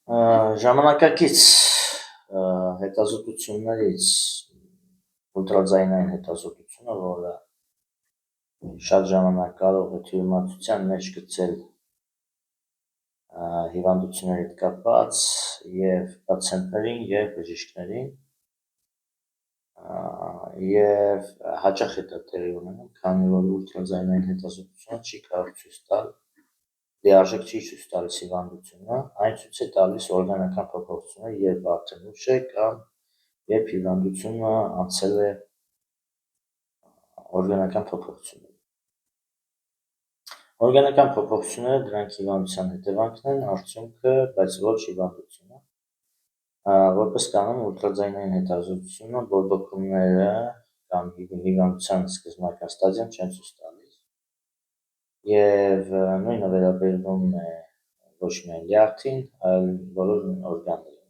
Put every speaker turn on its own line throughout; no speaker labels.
Ժամանակակից հետազոտություններից ուլտրաձայնային հետազոտությունը, որը շատ ժամանակ կարող է թյուրիմացության մեջ գցել հիվանդությունների հետ կապված եւ պացիենտներին եւ բժիշկներին եւ հաճախ է դա տեղի ունենում, քանի որ ուլտրաձայնային հետազոտությունը չի կարող ցույց տալ լիարժեք չի ցույց տալիս հիվանդությունը, այն ցույց է տալիս օրգանական փոփոխությունները, երբ արդեն ուշ է կամ երբ հիվանդությունը անցել է օրգանական փոփոխությունները։ Օրգանական փոփոխությունները դրանք հիվանդության հետևանքն են, արդյունքը, բայց ոչ հիվանդությունը։ Որպես կանոն ուլտրաձայնային հետազոտությունը բորբոքումները կամ հիվանդության սկզբնական ստադիան չեն ցույց տալիս։ Եվ նույնը վերաբերվում է ոչ միայն լյարդին, այլ բոլոր օրգաններին,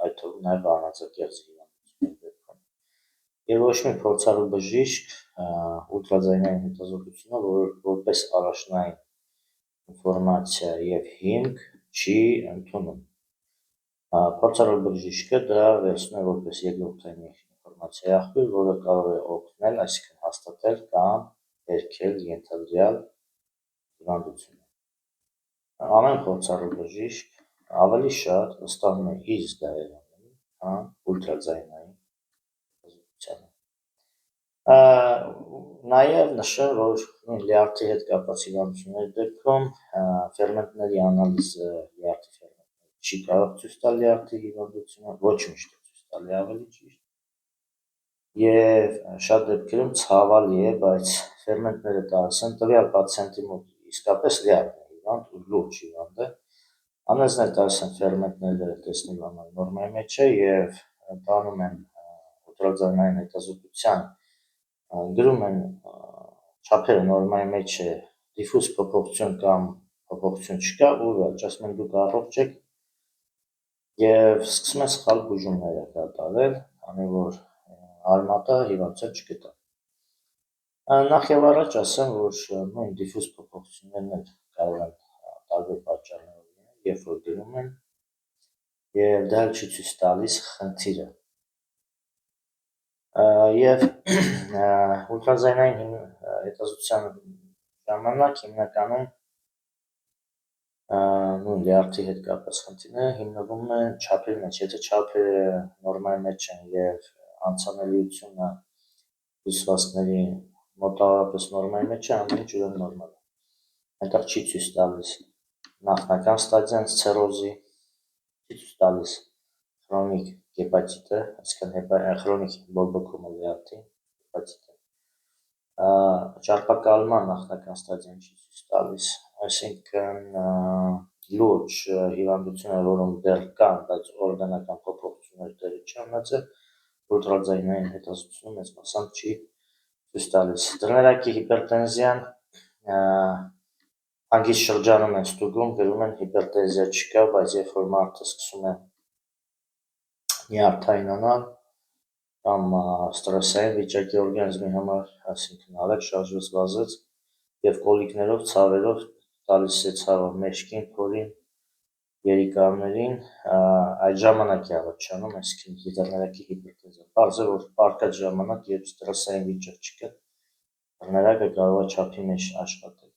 այդ թվում նաև արնածակերտի հիվանդությունների դեպքում։ Եվ ոչ մի փորձառու բժիշկ ուլտրաձայնային հետազոտությունը որպես առաջնային ինֆորմացիա եւ հիմք չի ընդունում։ Փորձառու բժիշկը դա վերցնում է որպես երկրորդային ինֆորմացիայի աղբյուր, որը կարող է օգնել, այսինքն հաստատել կամ հերքել ենթադրյալ հիվանդությունը։ Ամեն փորձառու բժիշկ ավելի շատ վստահում է իր զգայարանին, քան ուլտրաձայնային հետազոտությանը։ Նաև նշել, որ լյարդի հետ կապված հիվանդությունների դեպքում ֆերմենտների անալիզը լյարդի ֆերմենտների չի կարող ցույց տալ լյարդի հիվանդությունը, ոչ միշտ ցույց տալի ավելի ճիշտ։ Եվ շատ դեպքերում ցավալի է, բայց ֆերմենտները տալիս են տվյալ պացիենտի մոտ իսկապես լյարդ է հիվանդ ու լուրջ հիվանդ է։ Անձնել տալիս են ֆերմենտները տեսնելու համար նորմայի մեջ է եւ տանում են ուլտրաձայնային հետազոտության, գրում են չափերը նորմայի մեջ է, դիֆուզ փոփոխություն կամ փոփոխություն չկա, ու վերջ, ասում են դուք առողջ եք եւ սկսում են սխալ բուժումներ կատարել, քանի որ արմատը հիվանդության չգտա։ Նախ եւ առաջ ասեմ, որ նույն դիֆուզ փոփոխություններն կարող են տարբեր պատճառներով լինել, երբ որ գրում են, եւ դա չի ցույց տալիս խնդիրը։ Եվ ուլտրաձայնային հետազոտության ժամանակ հիմնականում նույն լյարդի հետ կապված խնդիրները հիմնվում են չափերի մեջ, եթե չափերը նորմայի մեջ են եւ անցանելիությունը հյուսվածքների մոտավորապես նորմայի մեջ է, ամեն ինչ ուրեմն նորմալ է։ Այնտեղ չի ցույց տալիս նախնական ստադիան ցիրոզի, չի ցույց տալիս քրոնիկ հեպատիտը, այսինքն քրոնիկ բորբոքումը լյարդի հեպատիտը, ճարպակալման նախնական ստադիան չի ցույց տալիս, այսինքն լուրջ հիվանդությունները, որոնք դեռ կան, բայց օրգանական փոփոխություններ տեղի չեն ունեցել, ուլտրաձայնային հետազոտությունը մեծ մասամբ չի ցույց տալիս։ Դրներակի հիպերտենզիան հանգիստ շրջանում են ստուգում, գրում են հիպերտենզիա չկա, բայց երբ որ մարդը սկսում է նյարդայնանալ կամ ստրեսային վիճակի օրգանիզմի համար, այսինքն արագ շարժվեց վազեց եւ կոլիկներով, ցավերով տալիս է ցավը մեջքին, փորին, երիկամներին, այդ ժամանակ է առաջանում, այսինքն դրներակի հիպերտենզիա։ Պարզ է, որ պարկած ժամանակ, երբ ստրեսային վիճակ չկա, դրներակը կարող է չափի մեջ աշխատել,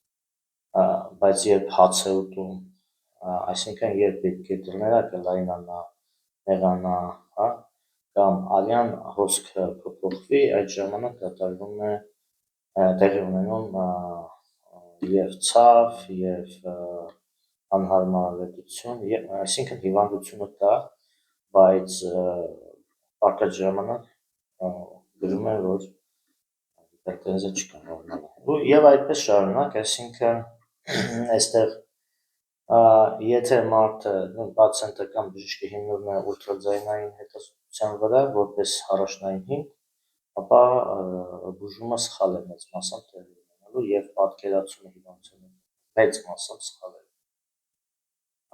բայց երբ հաց է ուտում, այսինքն երբ պետք է դրներակը լայնանա, նեղանա, կամ արյան հոսքը փոփոխվի, այդ ժամանակ կատարվում է տեղի ունենում եւ ցավ, եւ անհարմարավետություն, այսինքն հիվանդությունը կա, բայց պարկած ժամանակ գրում են, որ հիպերտենզիա չկա, նորմալ է։ Եվ այդպես շարունակ, այսինքն այստեղ եթե մարդը, պացիենտը կամ բժիշկը հիմնվում է ուլտրաձայնային հետազոտության վրա, որպես առաջնային հիմք, ապա բուժումը սխալ է մեծ մասամբ տեղի ունենալու եւ պատկերացումը հիվանդության մեծ մասամբ սխալ է։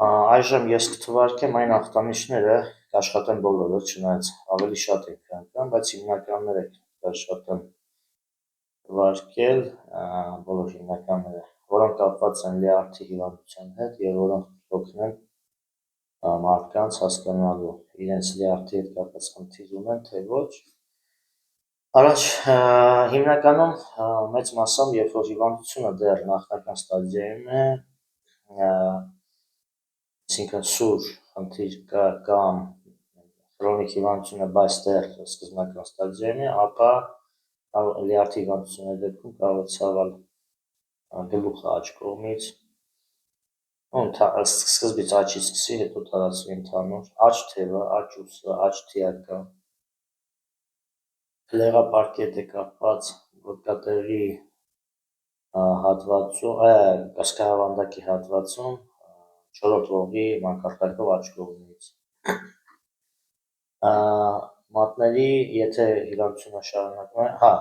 Այժմ ես կթվարկեմ այն ախտանիշները, կաշխատեմ բոլորը, չնայած ավելի շատ են քան, բայց հիմնականները կաշխատեմ թվարկել, բոլոր հիմնականները, որոնք կապված են լյարդի հիվանդության հետ եւ որոնք օգնեն մարդկանց հասկանալու իրենց լյարդի հետ կապված խնդիր ունեն, թե ոչ։ Առաջ հիմնականում մեծ մասամբ, երբ որ հիվանդությունը դեռ նախնական ստադիայում է, այսինքն սուր խնդիր կա կամ քրոնիկ հիվանդություն է, բայց դեռ սկզբնական ստադիայում է, ապա լյարդի հիվանդությունների դեպքում կարող է ցավել գլուխը աջ կողմից, սկզբից աջից սկսի, հետո տարածվի ընդհանուր, աջ թևը, աջ ուսը, աջ թիակը, լեղապարկետ է կապված ոտկատեղի հատվածում, կասկահավանդակի հատվածում, չորրորդ ողի մակարդակով աջ կողմից։ Մատների, եթե հիվանդությունը շարունակվում է,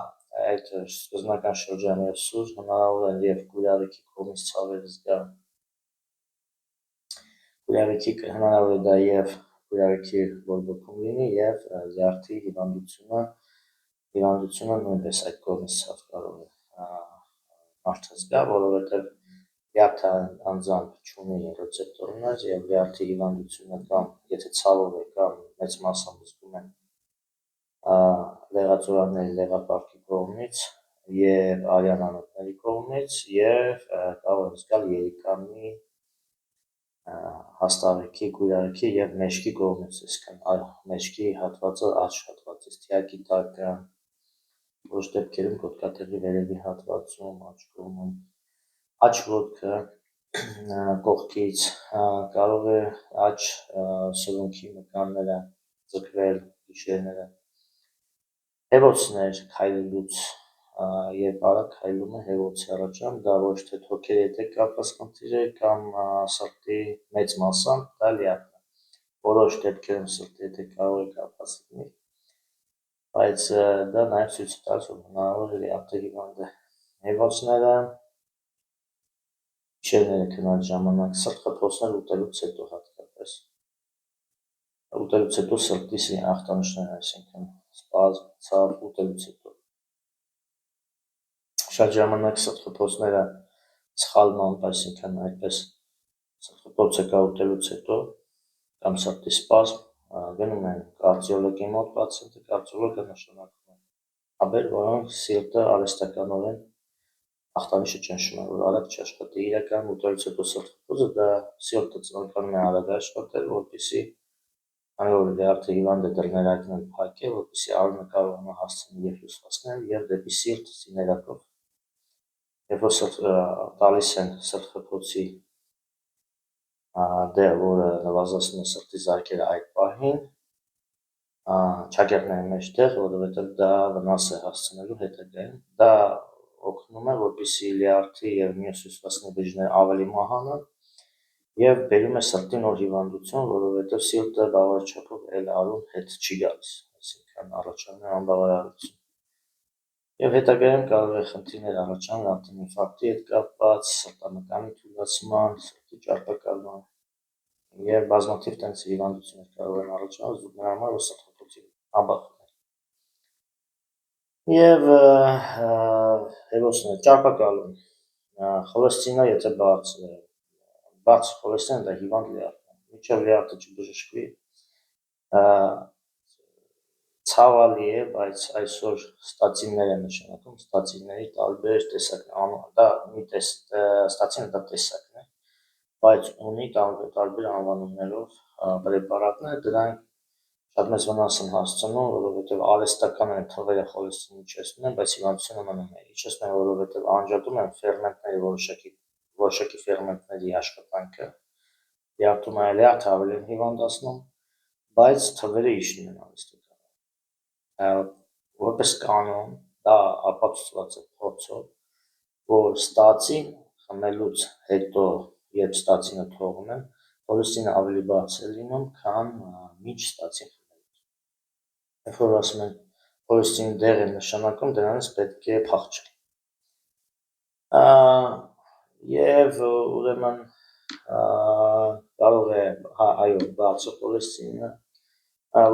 այդ սկզբնական շրջանի սուր հնարավոր է և կուրյավիքի կողմից ցավեր զգալ, հնարավոր է դա և կուրյավիքի բորբոքում լինի և լյարդի հիվանդությունը նույնպես այդ կողմից ցավ կարող է մարդը զգա, որովհետև լյարդը անձամբ չունի ռեցեպտորներ և լյարդի հիվանդությունը կամ եթե ցավով է կամ մեծ մասամբ զգում են լեղածորանների լեղապարկի կողմից և արյան անոթների կողմից և կարող է զգալ երիկամի, հաստավեքի, կուրյավիքի և մեջքի կողմից, այսինքն մեջքի հատվածը աջ հատվածից, թիակի տակը, որոշ դեպքերում ոտկատեղի վերևի հատվածում, աջ կողմում, աջ ոտքը կողքից, կարող է աջ սրունքի մկանները ձգվել գիշերները, հեվոցներ քայլելուց, երբ արագ քայլում է հեվոց է առաջանում, դա ոչ թե թոքերի հետ է կապված խնդիր է կամ սրտի մեծ մասամբ դա լյարդն է, որոշ դեպքերում սրտի հետ կարող է կապված լինի, բայց դա նաև ցույց է տալիս, որ հնարավոր է լյարդի հիվանդ է։ Հեվոցները գիշերները քնած ժամանակ, սրտխփոցներ ուտելուց հետո հատկապես, ուտելուց հետո սրտի ախտանիշներ, այսինքն սպազմ, ցավ ուտելուց հետո, շատ ժամանակ սրտխփոցները սխալմամբ, այսինքն այդպես սրտխփոցը կա ուտելուց հետո կամ սրտի սպազմ, գնում են կարդիոլոգի մոտ պացիենտը, կարդիոլոգը նշանակում է աբեր, որոնք սիրտը արհեստականորեն ախտանիշը ճնշում է, որ արագ չաշխատի, իրականում ուտելուց հետո սրտխփոցը դա սիրտը ցանկանում է արագ աշխատել, որպեսզի քանի որ լյարդի հիվանդը դռներակն էլ փակ է, որպեսզի արյունը կարողանա հասցնել և հյուսվածքներ և դեպի սիրտ սիներակով, երբ որ տալիս են սրտխփոցի դեղ, որը նվազեցնում է սրտի զարկերը այդ պահին, չակերտների մեջտեղ, որովհետև դա վնաս է հասցնելու հետագայում, դա օգնում է, որպեսզի լյարդի և մյուս հյուսվածքների բջիջները ավելի մահանան և բերում է սրտի նոր հիվանդություն, որովհետև սիրտը բավարար չափով էլ արյուն հետ չի գալիս, այսինքն առաջանում է անբավարարություն և հետագայում կարող է խնդիրներ առաջանալ արտինֆարկտի հետ կապված, սրտամկանի թուլացման, սրտի ճարպակալման և բազմաթիվ տենց հիվանդություններ կարող են առաջանալ նրա համար, որ սրտխփոցի աբախում է։ Եվ հեվոցները, ճարպակալում, խոլեստերինը եթե բարձր է, բարձր խոլեստերինը դա հիվանդ լյարդ է, մինչև լյարդը չբժշկվի, ցավալի է, բայց այսօր ստացիններ են նշանակում, ստացինների տարբեր տեսակներ, ստացինը դա տեսակն է, բայց ունի տարբեր անվանումներով պրեպարատներ, դրանք շատ մեծ վնաս են հասցնում, որովհետև արհեստական են թվերը խոլեստերինի իջեցնում են, բայց հիվանդությունը մնում է, իջեցնում են, որովհետև անջատում են ֆերմենտների որոշակի ֆերմենտների աշխատանքը, լյարդում է լյարդը ավելի են հիվանդացնում, բայց թվերը իջնում են արհեստական, որպես կանոն դա ապացուցված է փորձով, որ ստացին խմելուց հետո, երբ ստացինը թողում են, խոլեստերինը ավելի բարձր է լինում, քան մինչ ստացին խմելուց, երբ որ ասում են խոլեստերինի դեղ են նշանակում, դրանից պետք է փախչել, և ուրեմն կարող է, այո, բարձր խոլեստերինը,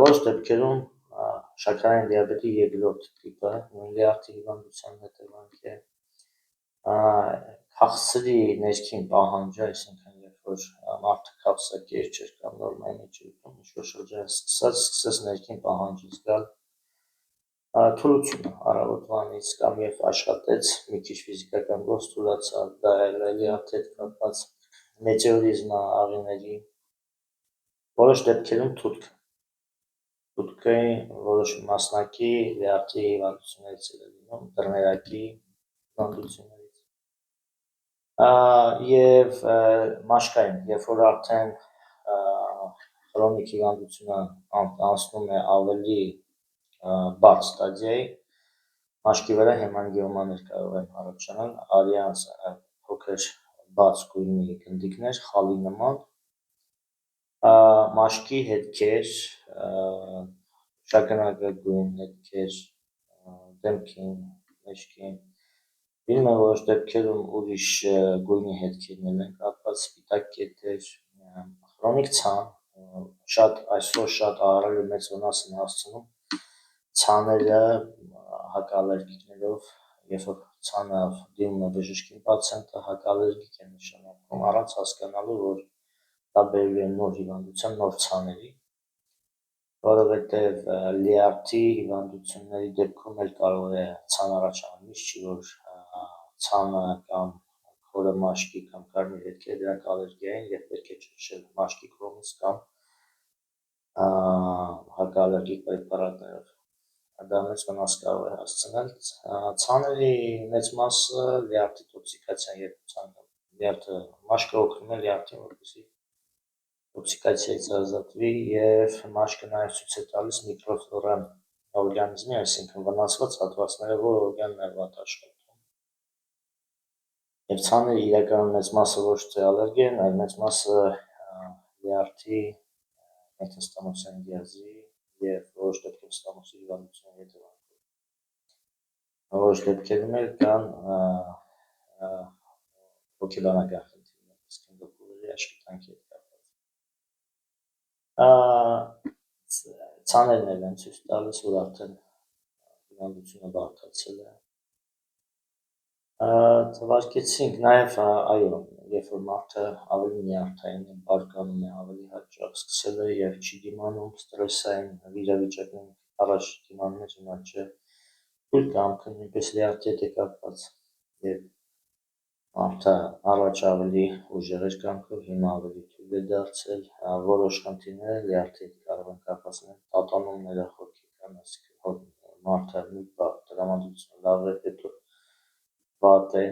որոշ դեպքերում շաքարային դիաբետի երկրորդ տիպը, նույն լյարդի հիվանդության հետևանք է, քաղցրի ներքին պահանջը, այսինքն երբ որ մարդը քավսակեր չէր կամ նորմալ մեջ էր ուտում, ինչ-որ շրջան սկսեց ներքին պահանջից գալ թուլությունը առավոտվանից կամ երբ աշխատեց, մի քիչ ֆիզիկական գործ թուլացավ, դա էլի հետ կապված մետեորիզմը աղիների, որոշ դեպքերում թութքի որոշ մասնակի լյարդի հիվանդություններից է լինում, դռներակի հիվանդություններից և մաշկային, երբ որ արդեն խրոնիկ հիվանդությունը անցնում է ավելի բաց ստադիայի, մաշկի վրա հեմանգիոմաներ կարող են առաջանալ, արյան փոքր բաց գույնի գնդիկներ, խալի նման, մաշկի հետքեր, շագանակագույն հետքեր դեմքին, մեջքին, լինում է որոշ դեպքերում ուրիշ գույնի հետքերն են կապված, սպիտակ կետեր, խրոնիկ ցան, այսօր շատ ահռելի մեծ վնաս են հասցնում ցաները հակալերգիկներով, երբ որ ցանը դիմում է բժշկին պացիենտը հակալերգիկ է նշանակում, առանց հասկանալու, որ դա բերում է նոր հիվանդության, նոր ցաների, որովհետև լյարդի հիվանդությունների դեպքում էլ կարող է ցան առաջանալ, միշտ չի, որ ցանը կամ քորը մաշկի կամ կարմիր հետքերը դրանք ալերգիային, եւ պետք է ճնշել մաշկի կողմից կամ հակալերգիկ պրեպարատներով, դա մեծ վնաս կարող է հասցնել, ցաների մեծ մասը լյարդի տոքսիկացիան, երբ լյարդը մաշկը օգնում է լյարդին, որպեսզի տոքսիկացիայից ազատվի և մաշկը նաև ցույց է տալիս միկրոֆլորան օրգանիզմի, այսինքն վնասված հատվածները, որ օրգանն է վատ աշխատում։ Եվ ցաների իրականում մեծ մասը ոչ թե ալերգեն, այլ մեծ մասը լյարդի մեթենստամոսային դիազի և որոշ դեպքերում ստամոսի հիվանդությունների հետևանքով։ Որոշ դեպքերում էլ կան հոգեբանական խնդիրներ, իսկ էնդոկրինի աշխատանքի հետ կապված։ Ցաներն էլ են ցույց տալիս, որ արդեն հիվանդությունը բարդացել է։ Թվարկեցինք նաև, այո, երբ որ մարդը ավելի նյարդային է, բարկանում է ավելի հաճախ, սկսել է և չի դիմանում ստրեսային իրավիճակներին առաջ դիմանում է, հիմա չէ, թույլ կամքը նույնպես լյարդի հետ է կապված, և մարդը առաջ ավելի ուժեղ էր կամքով, հիմա ավելի թույլ է դարձել, որոշ խնդիրներ լյարդի հետ կարող են կապված լինել, տատանումները հոգեկան, այսինքն մարդը մի բան տրամադրությունը լավ է, հետո վատ է,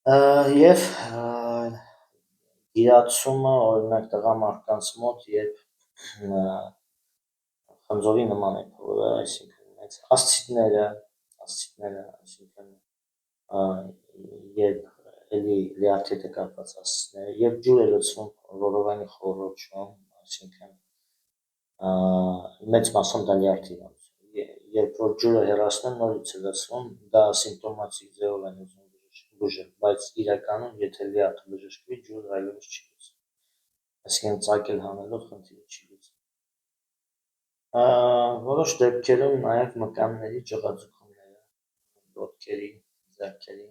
և իրացումը, օրինակ տղամարդկանց մոտ, երբ խնձորի նման է փորը, այսինքն ասցիտները, այսինքն երբ էլի լյարդի հետ է կապված ասցիտները, երբ ջուր է լցվում որովայնի խոռոչում, այսինքն մեծ մասում դա լյարդի հիվանդություն, երբ որ ջուրը հեռացնում, նորից է լցվում, դա սիմպտոմատիկ ձևով են ուզում բուժել, բայց իրականում, եթե լյարդը բժշկվի, ջուրը այլևս չի լցվում, այսինքն ծակել հանելով խնդիրը չի լուծվում։ Որոշ դեպքերում նաև մկանների ճղաձգումները, ոտքերի, ձեռքերի,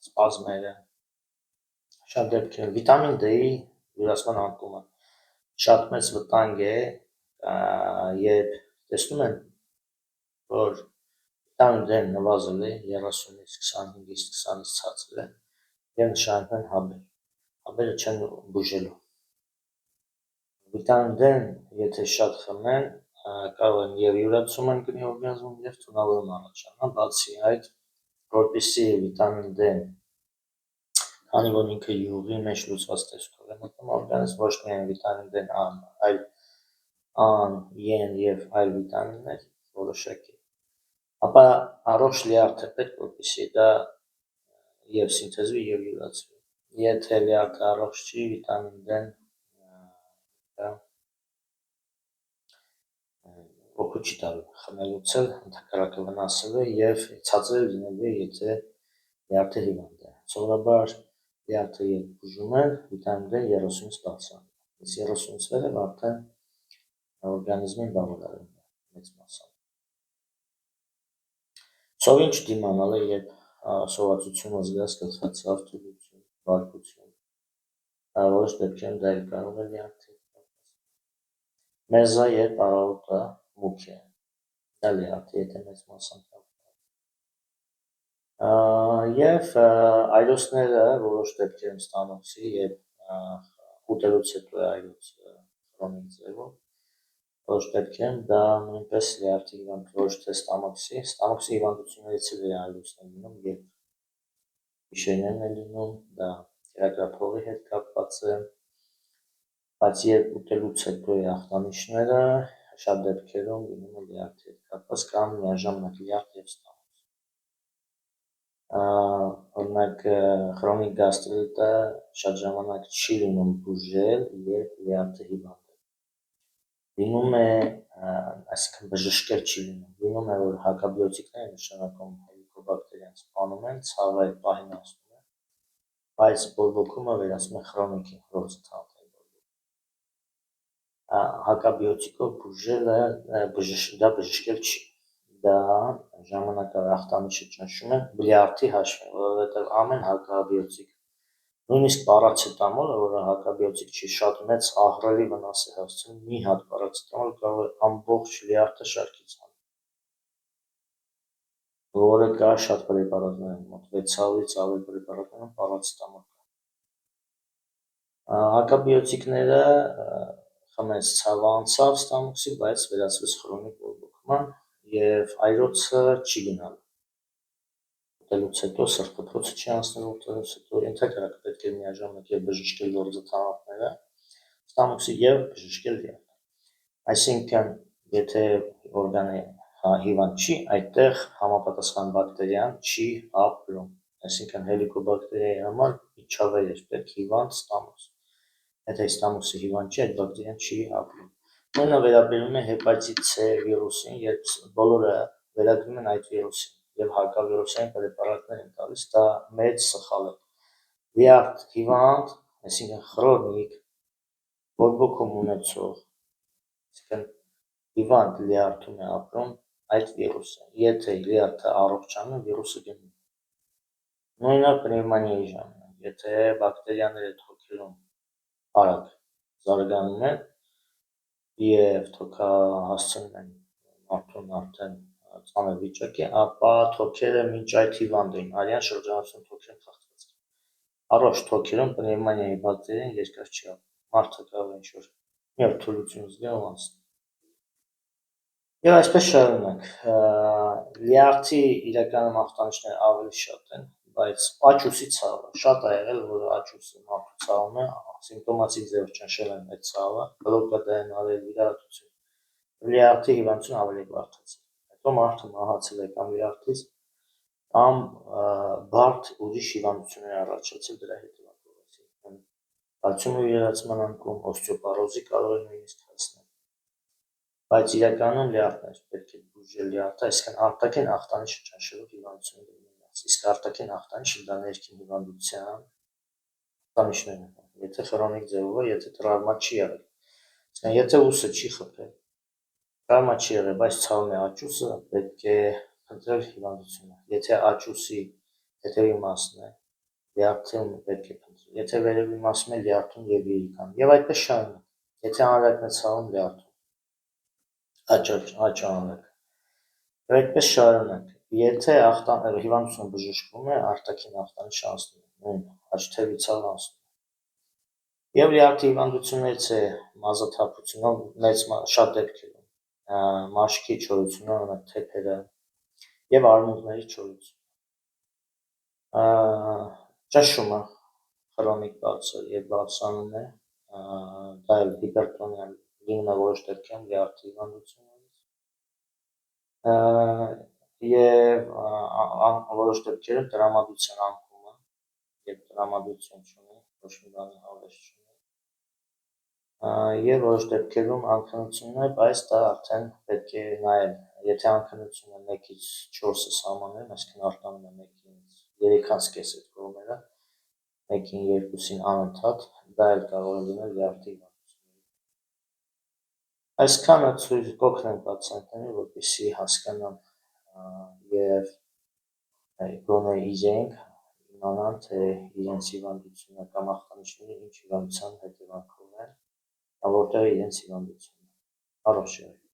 սպազմերը, շատ դեպքերում վիտամին D-ի յուրացման անկումը շատ մեծ վտանգ է, երբ տեսնում են, որ վիտամին D-ն նվազել է 30-ից 25-ից 20-ից ցածր է և նշանակում են հաբեր, հաբերը չեն բուժելու։ Վիտամին D-ն, եթե շատ խմեն, կարող են և յուրացում ընկնի օրգանիզմում և թունավորում առաջանալ, բացի այդ, որպեսզի վիտամին D-ն, քանի որ ինքը յուղի մեջ լուծված տեսքով է մտնում օրգանիզմ, ոչ միայն վիտամին D-ն, այլ Ան, Են և այլ վիտամիններ որոշակի, ապա առողջ լյարդ է պետք, որպեսզի դա և սինթեզվի և յուրացվի, եթե լյարդը առողջ չի, վիտամին D-ն օգուտ չի տալու խմելուց էլ, ընդհակառակը վնասելու է և ցածր լինելու է, եթե լյարդը հիվանդ է, սովորաբար լյարդը երբ բուժում են, վիտամին D-ն 30-ից բարձրանում է, իսկ 30-ից վերև արդեն օրգանիզմին բավարարում է մեծ մասամբ։ Սովին չդիմանալը, երբ սովածությունը զգաս, գլխացավ, թուլություն, բարկություն, որոշ դեպքերում դա էլ կարող է լյարդի հետ կապված։ Մերզա երբ արարոտը մուգ է, դա լյարդի հետ է մեծ մասամբ եւ այրոցները որոշ դեպքերում ստամոքսի եւ ուտելուց հետո է այրոց քրոնիկ ձևով, որոշ դեպքերում դա նույնպես լյարդի հիվանդություն, ոչ թե ստամոքսի հիվանդություններից է այրոցներ լինում, երբ գիշերներն է լինում, դա կերակրափողի հետ կապված է, բայց երբ ուտելուց հետո է ախտանիշները, շատ դեպքերում լինում է լյարդի հետ կապված կամ միաժամանակ լյարդ եւ ստամոքս։ Օրինակ քրոնիկ գաստրիտը շատ ժամանակ չի լինում բուժել, երբ լյարդը հիվանդ է։ Լինում է, այսինքն բժշկել չի լինում, որ հակաբիոտիկներ են նշանակում հելիկոբակտերիան սպանում են, ցավը այդ պահին անցնում է, բայց բորբոքումը վերածվում է քրոնիկի, ռոզիթանտային բորբոքում։ Հակաբիոտիկով բուժելը դա բժշկել չի, դա ժամանակավոր ախտանիշը ճնշում է լյարդի հաշվին, որովհետև ամեն հակաբիոտիկ, նույնիսկ պարացետամոլը, որը հակաբիոտիկ չի, շատ մեծ ահռելի վնաս է հասցնում, մի հատ պարացետամոլ կարող է ամբողջ լյարդը շարքից հանել, որը կա շատ պրեպարատներում, մոտ 600-ից ավել պրեպարատներում պարացետամոլ կա։ Հակաբիոտիկները խմեց ցավը անցավ ստամոքսի, բայց վերածվեց քրոնիկ բորբոքման եւ այրոցը չի գնալու։ Ուտելուց հետո սրբոթոցը չի անցնելու, ուտելուց հետո ընդհանրապես պետք է միաժամանակ եւ բժշկել լորձաթաղանթները ստամոքսի եւ բժշկել լյարդը։ Այսինքն, եթե օրգանը հիվանդ չի, այդտեղ համապատասխան բակտերիան չի ապրում, այսինքն հելիկոբակտերիայի համար իջավեր է պետք հիվանդ ստամոքս։ Եթե ստամոքսը հիվանդ չի, այդ բակտերիան չի ապրում։ Նույնը վերաբերում է հեպատիտ C վիրուսին, երբ բոլորը վերագրում են այդ վիրուսին եւ հակավիրուսային պրեպարատներ են տալիս, դա մեծ սխալ է։ Լյարդ հիվանդ, այսինքն քրոնիկ բորբոքում ունեցող, այսինքն հիվանդ լյարդում է ապրում այդ վիրուսը։ Եթե լյարդը առողջանում, վիրուսը գնում։ Նույնը պնևմանիայի ժամանակ, եթե բակտերիաները թոքերում արագ զարգանում են եւ թոքա հասցնում են մարդուն արդեն ծանր վիճակի, ապա թոքերը մինչ այդ հիվանդ էին, արյան շրջանառություն թոքերում թաղված են։ Առողջ թոքերում պնևմանիայի բակտերիան երկար չի ապրում, մարդը կարող է ինչ-որ մի օր թուլություն զգա ու անցնի։ Եվ այսպես շարունակ, լյարդի իրականում ախտանիշները ավելի շատ են, բայց աճուսի ցավը, շատ ա եղել, որ աճուսը մարդու ցավում է, սիմպտոմատիկ ձևով ճնշել են այդ ցավը, բլոկադային արել վիրահատություն, լյարդի հիվանդությունը ավելի բարդացել, հետո մարդը մահացել է կամ լյարդից, կամ բարդ ուրիշ հիվանդություններ առաջացել դրա հետևանքով, այսինքն կալցիումի վերացման անկում, օստեոպարոզի կարող է նույնիսկ հասնել, բայց իրականում լյարդն է պետք է բուժել լյարդը, այսինքն արտաքին ախտանիշը ճնշելով հիվանդությունների մնաց, իսկ արտաքին ախտանիշը դա ներքին հիվանդության ախտանիշներն են, եթե քրոնիկ ձևով է, եթե տրավմա չի եղել, այսինքն եթե ուսը չի խփել, տրավմա չի եղել, բայց ցավում է աճուսը, պետք է փնտրել հիվանդությունը, եթե աճուսի հետևի մասն է, լյարդում պետք է փնտրել, եթե վերևի մասում է լյարդում եւ երիկամ, եւ այդպես շարունակ, եթե անհրաժեշտ է ցավում լյարդում, աճանակ, եւ այդպես շարունակ, եթե հիվանդությունը բժշկվում է, արտաքին ախտանիշը անցնում է, նույն աճթևի ցավը անցնում է, եւ լյարդի հիվանդություններից է մազաթափությունը, շատ դեպքերում, մաշկի չորությունը, օրինակ թեփերը եւ արմունկների չորությունը, ճնշումը քրոնիկ բարձր եւ բարձրանում է, դա էլ հիպերտոնիան լինում է որոշ դեպքերում լյարդի հիվանդություններից, եւ որոշ դեպքերում տրամադրության անկումը, երբ տրամադրություն չունի, ոչ մի բանի հավես չունի, եւ որոշ դեպքերում անքնություններ, բայց դա արդեն պետք է նայել, եթե անքնությունը 1-ից 4-ը սահմաններում, այսինքն արտանում է 1-ից 3.5 այդ կողմերը, 1-ին 2-ին անընդհատ, դա էլ կարող է լինել լյարդի հիվանդությունների։ Այսքանը ցույց կօգնեն պացիենտներին, որպեսզի հասկանան եւ գոնե իզենք իմանան, թե իրենց հիվանդությունը կամ ախտանիշները ինչ հիվանդության հետևանքով են, որտեղ է իրենց հիվանդությունը։ Առողջ եղեք։